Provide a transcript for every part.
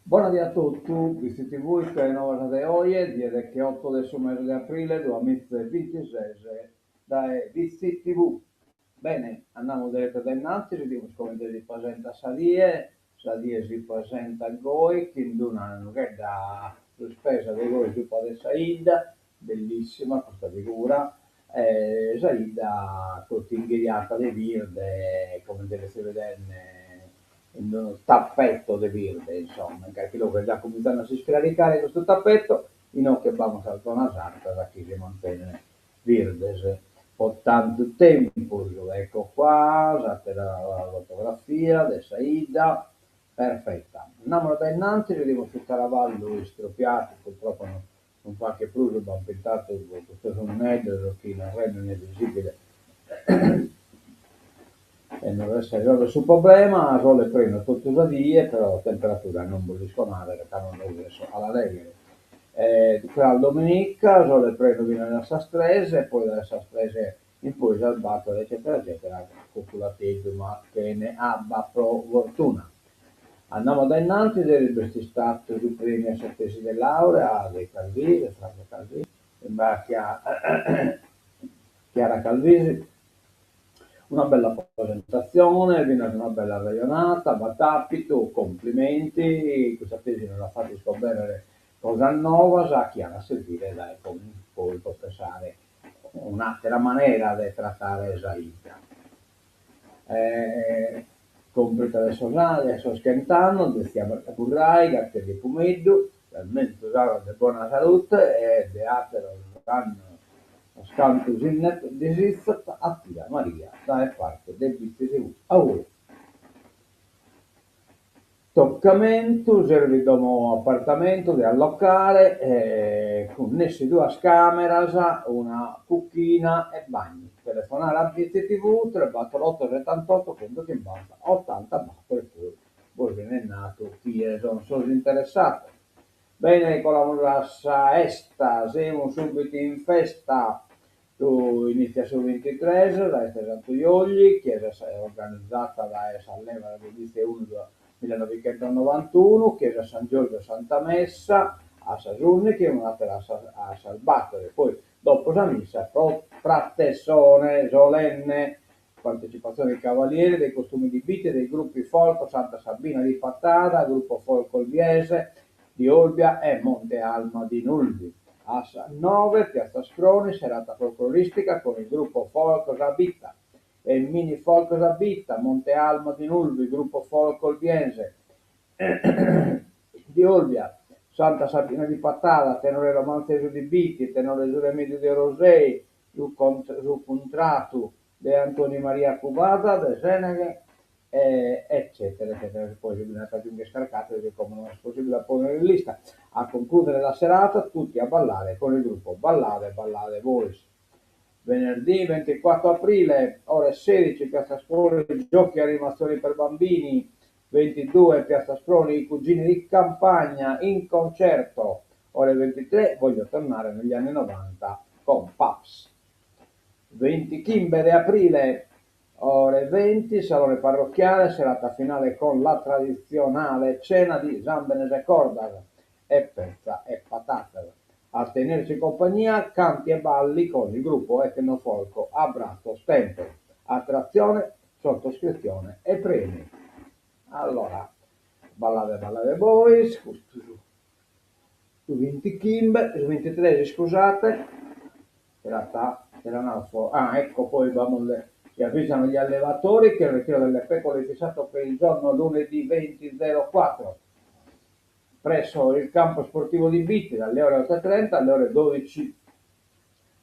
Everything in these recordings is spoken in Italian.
Buonasera a tutti, visti voi che è nuova de oggi, direi che 8 del mese di aprile 2026, dai visti TV. Bene, andiamo diretto da innanzi, vediamo come si presenta Sadie si presenta a Goi, quindi una che da spesa di Goi più per Saida, bellissima questa figura, Saida con tinghiriata di Virde, come deve si vedere un tappetto di verde, insomma, che quello che già cominciano a si scaricare questo tappetto, y no che vamos a zona santa, da qui si mantiene verdes por tanto tempo, ecco qua, usate la fotografia di Saida, perfetta. Andiamo da innanzi, vediamo sul caravallo stropiato, purtroppo non fa che più, abbiamo pintato questo sonnello, che non è visibile e non deve essere risolto sul problema, solo le prendo tutte usadie, però la temperatura non bollisco male, perché non lo adesso alla legge. Tra la domenica, solo le prendo fino alla sastrese, e poi dalla sastrese in poi salvato, eccetera, eccetera, coculateggio, ma che ne abbia pro fortuna. Andiamo da innanzi, del stato di primi assistenti di laurea, dei Calvisi, Franco Calvisi, sembra Chiara Calvisi, una bella presentazione, viene una bella ragionata, battapito, complimenti, questa tesi non la fate scoprire cosa nuova, sa chi ha da servire dai poi può pensare un'altra maniera di trattare Esaita. Completa adesso schiantando, stiamo a Burrai, grazie di pomeriggio, talmente usare di buona salute e beatero scantus in desistat a Pia Maria, da parte del BTSU. A voi. Toccamento, servidomo appartamento da allocare, connessi due cameras, una cucina e bagni. Telefonare a BTTV 348 78 150 80 per cui voi ve ne è nato chi sono interessato. Bene, con la morassa esta, siamo subito in festa, tu inizia sul 23, da Santo Iogli, chiesa organizzata da Salleva del 21 1991, chiesa San Giorgio Santa Messa a Sasurni, che è un'altra a Salvatore, poi dopo la messa, frattessone solenne, partecipazione dei cavalieri, dei costumi di Bitti, dei gruppi Folco, Santa Sabina di Pattada, gruppo Folco Olbiese, di Olbia e Monte Alma di Nulvi. A 9, Piazza Scroni, serata folcloristica con il gruppo Folco Sabitta e il mini Folco Sabitta, Monte Alma di Nulvi, gruppo Folco Olbiese di Olbia, Santa Sabina di Pattada, tenore romanzeso di Bitti, tenore Giuremedio di Rosei, su contratto di Antonio Maria Cubata, de Seneghe, eccetera, eccetera. Poi bisogna fare un scarcato perché come non è possibile porre in lista. A concludere la serata tutti a ballare con il gruppo Ballare Ballare Voice. Venerdì 24 aprile, ore 16, Piazza Sproni, giochi e animazioni per bambini. 22, Piazza Sproni, i cugini di campagna in concerto. Ore 23, voglio tornare negli anni 90 con Paps. 20 Kimber aprile, ore 20, salone parrocchiale, serata finale con la tradizionale cena di Zambenes e Cordas e pezza e patate. A tenerci compagnia, canti e balli con il gruppo Etnofolco Abbraccio Stempel. Attrazione, sottoscrizione e premi. Allora, ballate ballate boys, su 20 Kimber, su 23 scusate, in realtà era un altro. Ah, ecco poi si avvisano gli allevatori che il ritiro delle pecore è fissato per il giorno lunedì 20.04 presso il campo sportivo di Bitti dalle ore 8.30 alle ore 12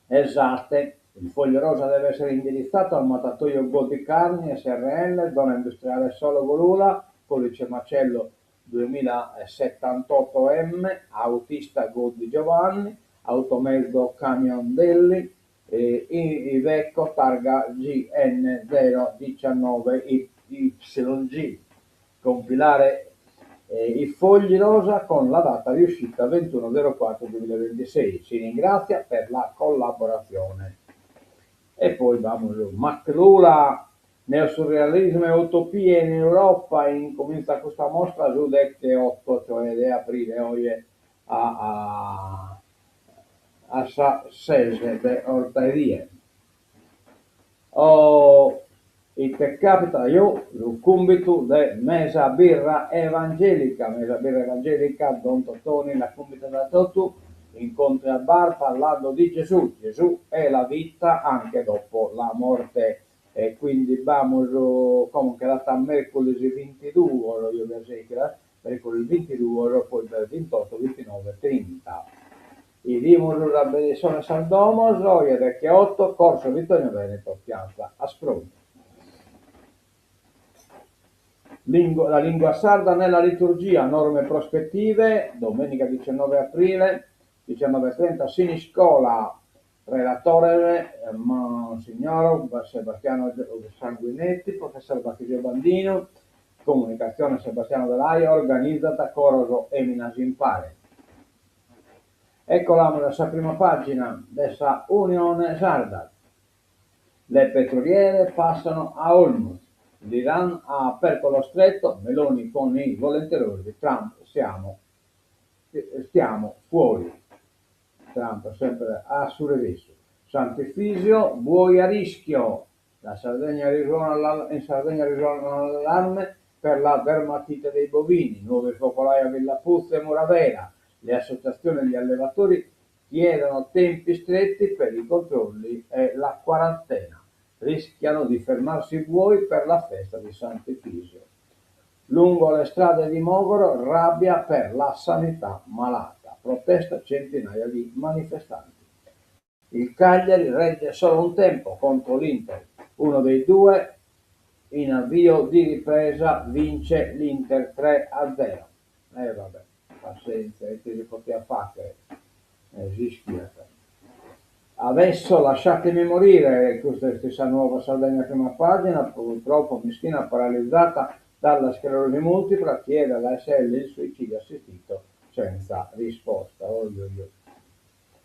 esatte. Il foglio rosa deve essere indirizzato al mattatoio Godi Carni SRL, zona industriale Solo Golula, codice Macello 2078M, autista Godi Giovanni, automezzo Camiondelli, Iveco targa GN019YG. Compilare i fogli rosa con la data di uscita 21.04.2026. Si ringrazia per la collaborazione. E poi vamos Maclula Neosurrealismo e utopie in Europa incomincia questa mostra giù che 8, cioè di aprile, oggi a Sese de Orterie. O il che capita io, lo cumbitu de mesa birra evangelica, Don Totoni, la cumbita da Totu, incontri al bar parlando di Gesù. Gesù è la vita anche dopo la morte e quindi vamos comunque data mercoledì 22, io vi assicuro, mercoledì 22, poi del 28, 29, 30. Idimos la benedizione San Domo, Gioia del Chiotto, Corso Vittorio Veneto, piazza Asproni. La lingua sarda nella liturgia, norme prospettive, domenica 19 aprile, 19:30, Siniscola, relatore Monsignor Sebastiano Sanguinetti, professor Battista Bandino, comunicazione Sebastiano Delaio, organizzata Coroso Eminas Impare. Eccola la prima pagina della Unione Sarda. Le petroliere passano a Olmos. L'Iran ha aperto lo stretto, Meloni con i volenterosi, Trump stiamo fuori. Trump sempre a surreviso. Sant'Efisio, buoi a rischio. In Sardegna risuona l'allarme per la dermatite dei bovini, nuovi focolai a Villa Puzza e Muravera. Le associazioni degli allevatori chiedono tempi stretti per i controlli e la quarantena. Rischiano di fermarsi i buoi per la festa di Sant'Efisio. Lungo le strade di Mogoro, rabbia per la sanità malata. Protesta centinaia di manifestanti. Il Cagliari regge solo un tempo contro l'Inter. Uno dei due in avvio di ripresa vince l'Inter 3-0. Vabbè, pazienza, che si poteva fare, schifo. Adesso lasciatemi morire, questa è la stessa nuova Sardegna prima pagina, purtroppo mischina paralizzata dalla sclerosi multipla, chiede alla SL il suicidio assistito senza risposta.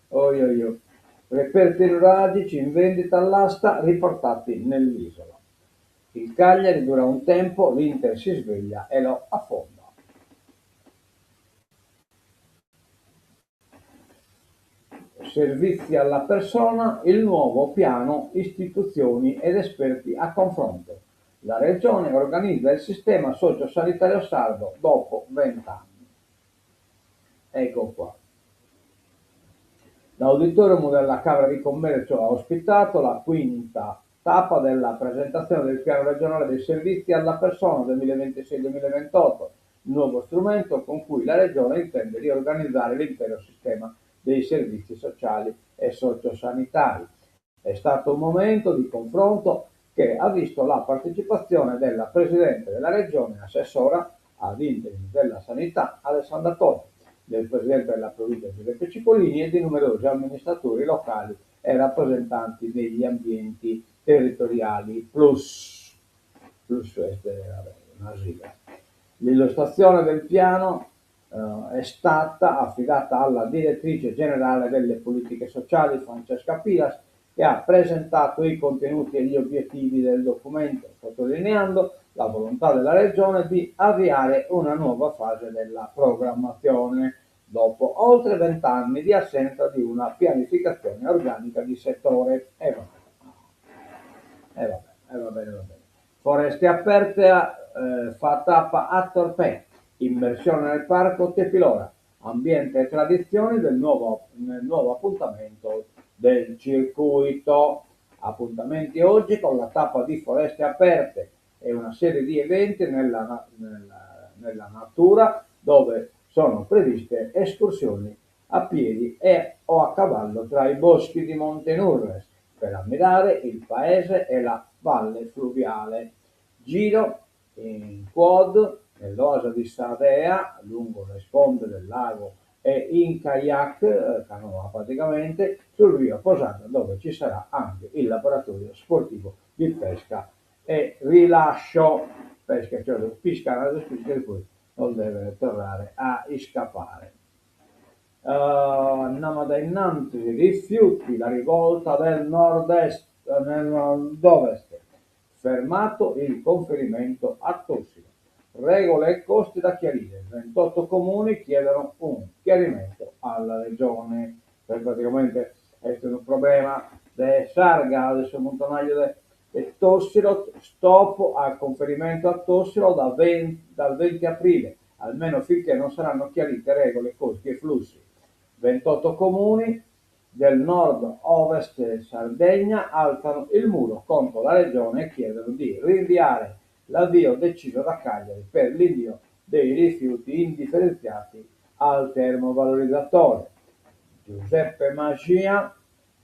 Oioio. Reperti nuragici in vendita all'asta riportati nell'isola. Il Cagliari dura un tempo, l'Inter si sveglia e lo affonda. Servizi alla persona, il nuovo piano istituzioni ed esperti a confronto. La Regione organizza il sistema sociosanitario sardo dopo 20 anni. Ecco qua. L'auditorium della Camera di Commercio ha ospitato la quinta tappa della presentazione del piano regionale dei servizi alla persona 2026-2028, nuovo strumento con cui la Regione intende riorganizzare l'intero sistema dei servizi sociali e sociosanitari. È stato un momento di confronto che ha visto la partecipazione della Presidente della Regione, assessora ad interim della Sanità, Alessandra Toni, del Presidente della Provincia Giuseppe Cipollini e di numerosi amministratori locali e rappresentanti degli ambienti territoriali plus questa è una sigla. L'illustrazione del piano è stata affidata alla direttrice generale delle politiche sociali Francesca Pilas, che ha presentato i contenuti e gli obiettivi del documento, sottolineando la volontà della Regione di avviare una nuova fase della programmazione dopo oltre 20 anni di assenza di una pianificazione organica di settore. Va bene. Foreste aperte fa tappa a Torpè, immersione nel parco Tepilora, ambiente e tradizioni nel nuovo appuntamento del circuito. Appuntamenti oggi con la tappa di Foreste aperte e una serie di eventi nella natura dove sono previste escursioni a piedi e o a cavallo tra i boschi di Montenurres per ammirare il paese e la valle fluviale. Giro in quad nell'oasi di Savea lungo le sponde del lago e in kayak, canoa praticamente, sul Rio Posata dove ci sarà anche il laboratorio sportivo di pesca e rilascio. Pesca, cioè lo pescano e poi non deve tornare a scappare. Andiamo da innanzi, rifiuti, la rivolta del nord-est, nel nord-ovest. fermato il conferimento a Tossilo. Regole e costi da chiarire. 28 comuni chiedono un chiarimento alla regione. Praticamente questo è un problema di Sarga, adesso Montonaglio del Tossilo, stop al conferimento a Tossilo dal 20 aprile, almeno finché non saranno chiarite regole, costi e flussi. 28 comuni del nord-ovest Sardegna alzano il muro contro la regione e chiedono di rinviare l'avvio deciso da Cagliari per l'invio dei rifiuti indifferenziati al termovalorizzatore. Giuseppe Magia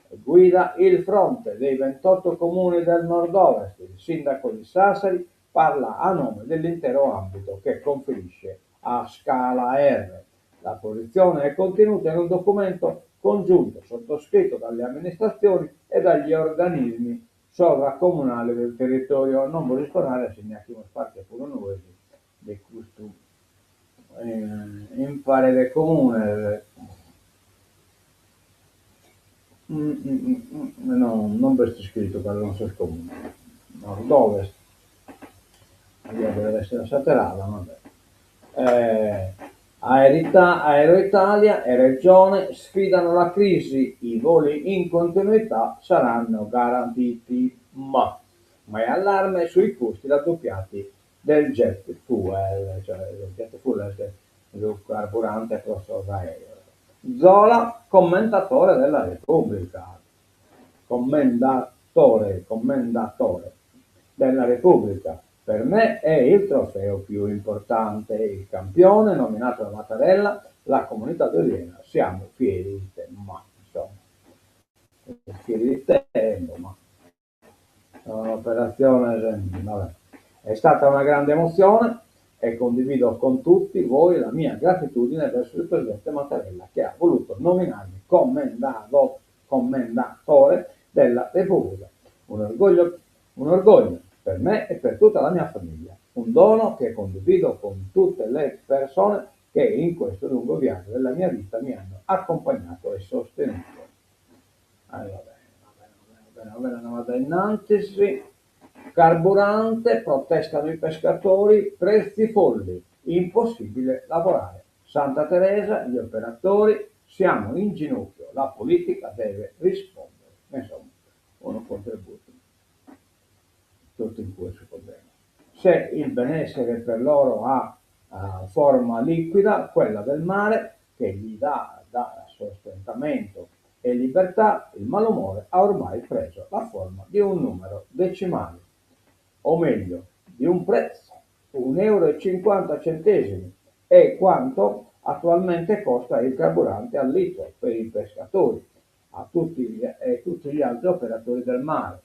guida il fronte dei 28 comuni del nord-ovest. Il sindaco di Sassari parla a nome dell'intero ambito che conferisce a scala R. La posizione è contenuta in un documento congiunto sottoscritto dalle amministrazioni e dagli organismi sovracomunali del territorio. Non voglio suonare, segnati uno spazio pure noi di questo in parere comune. No, non per scritto per non so comune. Nord-ovest. Deve essere Saterala, vabbè. Aeroitalia e Regione sfidano la crisi, i voli in continuità saranno garantiti, ma è allarme sui costi raddoppiati del jet fuel, cioè il jet fuel è il carburante costoso aereo. Zola, commentatore della Repubblica, commendatore della Repubblica. Per me è il trofeo più importante, il campione nominato da Mattarella, la comunità di Oliena. Siamo fieri di te, ma insomma, fieri di te, ma un'operazione, vabbè. È stata una grande emozione e condivido con tutti voi la mia gratitudine verso il presidente Mattarella che ha voluto nominarmi commendatore della Repubblica. Un orgoglio per me e per tutta la mia famiglia, un dono che condivido con tutte le persone che in questo lungo viaggio della mia vita mi hanno accompagnato e sostenuto. Va bene, vado innanzi. Carburante, protestano i pescatori, prezzi folli, impossibile lavorare. Santa Teresa, gli operatori, siamo in ginocchio, la politica deve rispondere. Insomma, uno contributo tutto in questo problema. Se il benessere per loro ha forma liquida, quella del mare, che gli dà sostentamento e libertà, il malumore ha ormai preso la forma di un numero decimale, o meglio, di un prezzo, 1,50 euro, è quanto attualmente costa il carburante al litro per i pescatori e tutti gli altri operatori del mare,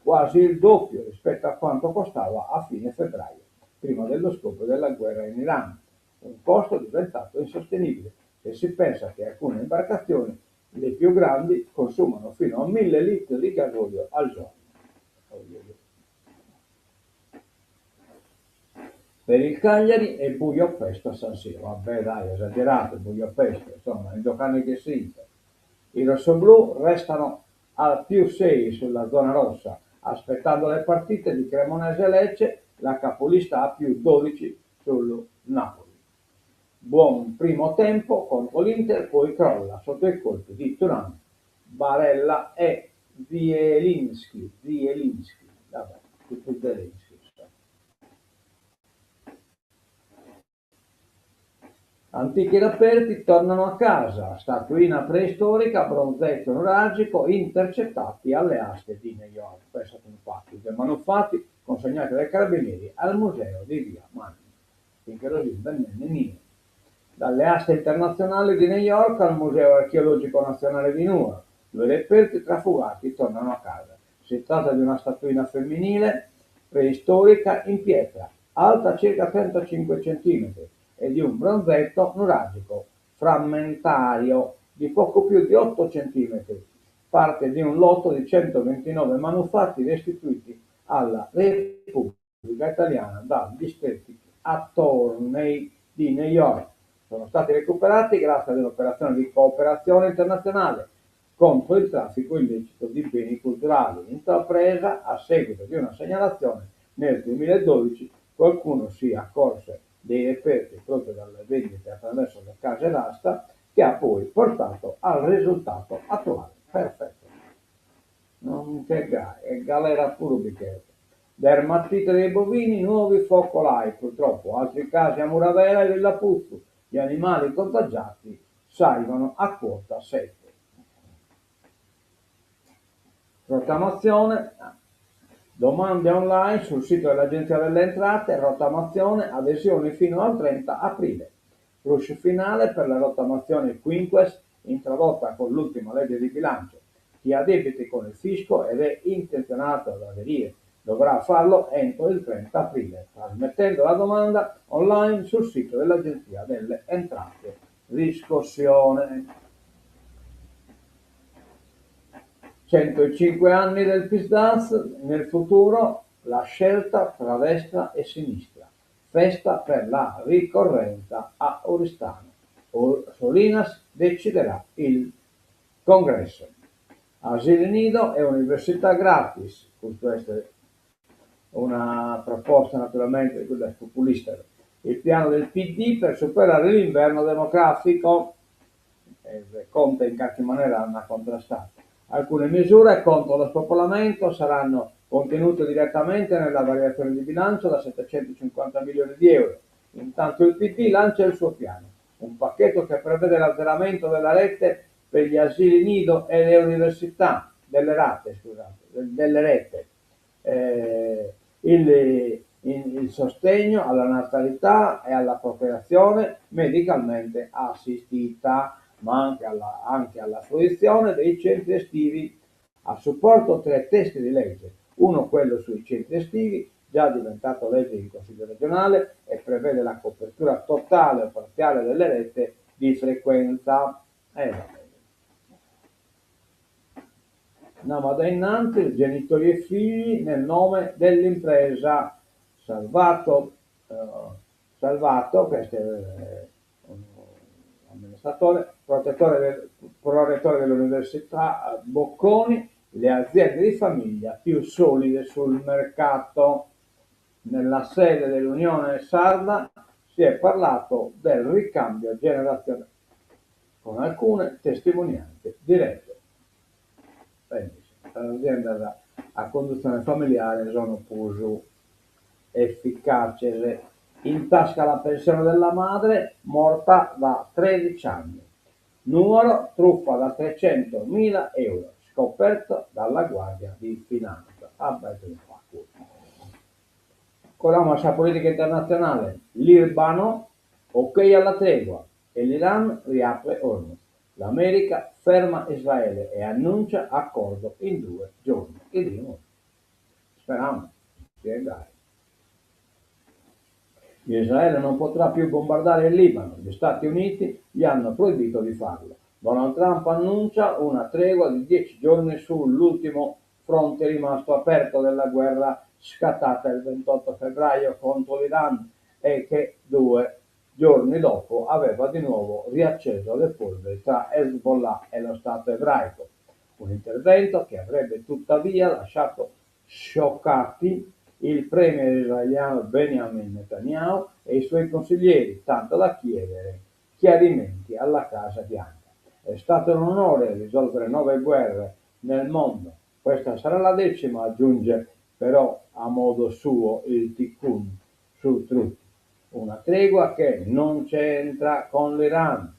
quasi il doppio rispetto a quanto costava a fine febbraio, prima dello scoppio della guerra in Iran, un costo diventato insostenibile se si pensa che alcune imbarcazioni, le più grandi, consumano fino a 1000 litri di gasolio al giorno. Per il Cagliari è buio pesto a San Siro, vabbè dai, esagerato, buio pesto, insomma, il giocare che sinta. I rossoblù restano al +6 sulla zona rossa, aspettando le partite di Cremonese e Lecce, la capolista a +12 sul Napoli. Buon primo tempo contro l'Inter, poi crolla sotto i colpi di Thuram, Barella e Zielinski, vabbè, tutto Zielinski. Antichi reperti tornano a casa, statuina preistorica, bronzetto nuragico intercettati alle aste di New York. Pensate infatti, dei manufatti consegnati dai carabinieri al museo di via Manning, finché lo venne. Dalle aste internazionali di New York al museo archeologico nazionale di Newark, 2 reperti trafugati tornano a casa. Si tratta di una statuina femminile preistorica in pietra, alta circa 35 cm, e di un bronzetto nuragico frammentario di poco più di 8 cm, parte di un lotto di 129 manufatti restituiti alla Repubblica Italiana dagli distretti attornei di New York. Sono stati recuperati grazie ad un'operazione di cooperazione internazionale. contro il traffico illecito di beni culturali, intrapresa a seguito di una segnalazione nel 2012. Qualcuno si accorse dei reperti proprio dalle vendite attraverso le case d'asta, che ha poi portato al risultato attuale. Perfetto. Non c'è galera puro bicchiere. Dermatite dei bovini, nuovi focolai, purtroppo altri casi a Muravera e Villa Puzzu. Gli animali contagiati salgono a quota 7. Rottamazione, domande online sul sito dell'Agenzia delle Entrate, rottamazione, adesioni fino al 30 aprile. Rush finale per la rottamazione Quinques introdotta con l'ultima legge di bilancio. Chi ha debiti con il fisco ed è intenzionato ad aderire dovrà farlo entro il 30 aprile, trasmettendo la domanda online sul sito dell'Agenzia delle Entrate. Riscossione. 105 anni del PISDAS, nel futuro la scelta tra destra e sinistra. Festa per la ricorrenza a Oristano. Solinas deciderà il congresso. Asili nido e università gratis. Questa è una proposta naturalmente quella populista. Il piano del PD per superare l'inverno demografico. Conte in qualche maniera l'ha contrastato. Alcune misure contro lo spopolamento saranno contenute direttamente nella variazione di bilancio da 750 milioni di euro. Intanto il PD lancia il suo piano, un pacchetto che prevede l'azzeramento della rete per gli asili nido e le università, delle rete, il sostegno alla natalità e alla procreazione medicalmente assistita, ma anche alla fruizione dei centri estivi. A supporto 3 testi di legge, uno quello sui centri estivi, già diventato legge in Consiglio regionale e prevede la copertura totale o parziale delle rette di frequenza. Andiamo da innanzi, genitori e figli nel nome dell'impresa. Salvato, questo è un amministratore, prorettore dell'Università Bocconi, le aziende di famiglia più solide sul mercato. Nella sede dell'Unione Sarda si è parlato del ricambio generazionale, con alcune testimonianze dirette. Benissimo, l'azienda a conduzione familiare sono più efficace. In tasca la pensione della madre, morta da 13 anni. Numero, truffa da 300.000 euro, scoperto dalla Guardia di Finanza. Con la massa politica internazionale, l'Ibano, ok alla tregua, e l'Iran riapre Hormuz. L'America ferma Israele e annuncia accordo in 2 giorni. Speriamo. Israele non potrà più bombardare il Libano, gli Stati Uniti gli hanno proibito di farlo. Donald Trump annuncia una tregua di 10 giorni sull'ultimo fronte rimasto aperto della guerra scattata il 28 febbraio contro l'Iran e che 2 giorni dopo aveva di nuovo riacceso le polveri tra Hezbollah e lo Stato ebraico. Un intervento che avrebbe tuttavia lasciato scioccati il premier israeliano Benjamin Netanyahu e i suoi consiglieri, tanto da chiedere chiarimenti alla Casa Bianca. È stato un onore risolvere 9 guerre nel mondo. Questa sarà la 10ª, aggiunge però a modo suo il Tikkun su Truth. Una tregua che non c'entra con l'Iran,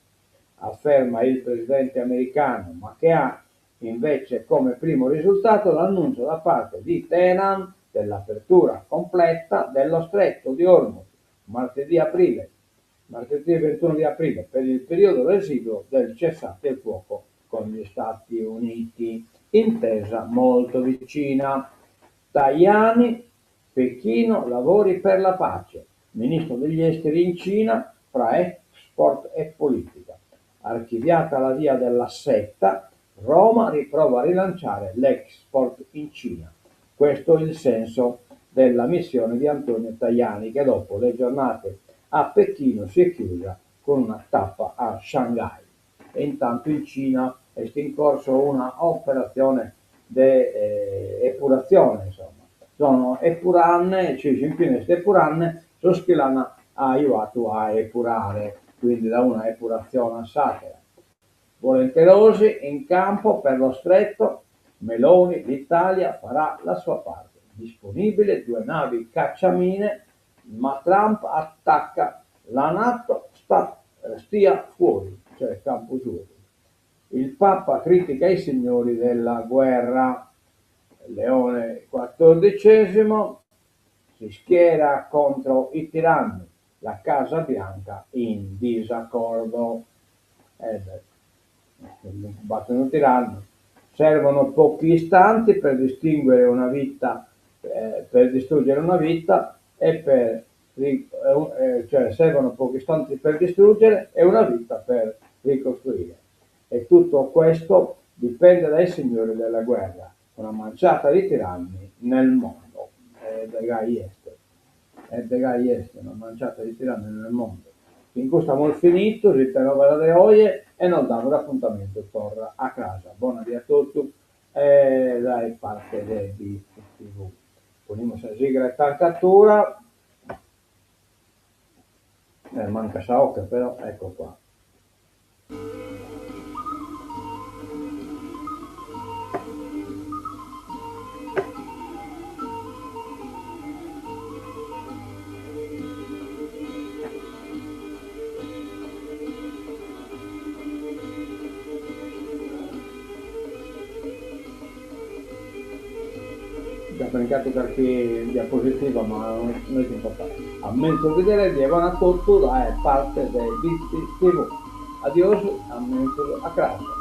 afferma il presidente americano, ma che ha invece come primo risultato l'annuncio da parte di Teheran dell'apertura completa dello stretto di Hormuz martedì 21 di aprile per il periodo residuo del cessate il fuoco con gli Stati Uniti, intesa molto vicina. Tajani, Pechino, lavori per la pace, ministro degli esteri in Cina, fra export e politica. Archiviata la via della setta, Roma riprova a rilanciare l'export in Cina. Questo è il senso della missione di Antonio Tajani, che dopo le giornate a Pechino si è chiusa con una tappa a Shanghai. E intanto in Cina è in corso una operazione di epurazione, insomma. Sono epuranne, ci infine queste epuranne, sono che l'hanno aiutato a epurare, quindi da una epurazione sacra. Volenterosi in campo per lo stretto, Meloni, l'Italia farà la sua parte. Disponibile 2 navi cacciamine, ma Trump attacca, la NATO stia fuori, cioè campo giù. Il Papa critica i signori della guerra. Leone XIV si schiera contro i tiranni, la Casa Bianca in disaccordo. Battono un tiranno. Servono pochi istanti per distinguere una vita, per distruggere una vita e cioè servono pochi istanti per distruggere e una vita per ricostruire. E tutto questo dipende dai signori della guerra, una manciata di tiranni nel mondo. È una manciata di tiranni nel mondo. In cui stiamo finito, riteniamo le oie e non danno l'appuntamento torna a casa. Buonasera a tutti dai parte di TV. Ponimos a sigla e tancatura. Manca Saocca però, ecco qua. Ho panicato qualche diapositiva ma non è importante. A mezzo vedere llevan a tutto da parte dei TV. Adios, a mezzo a casa.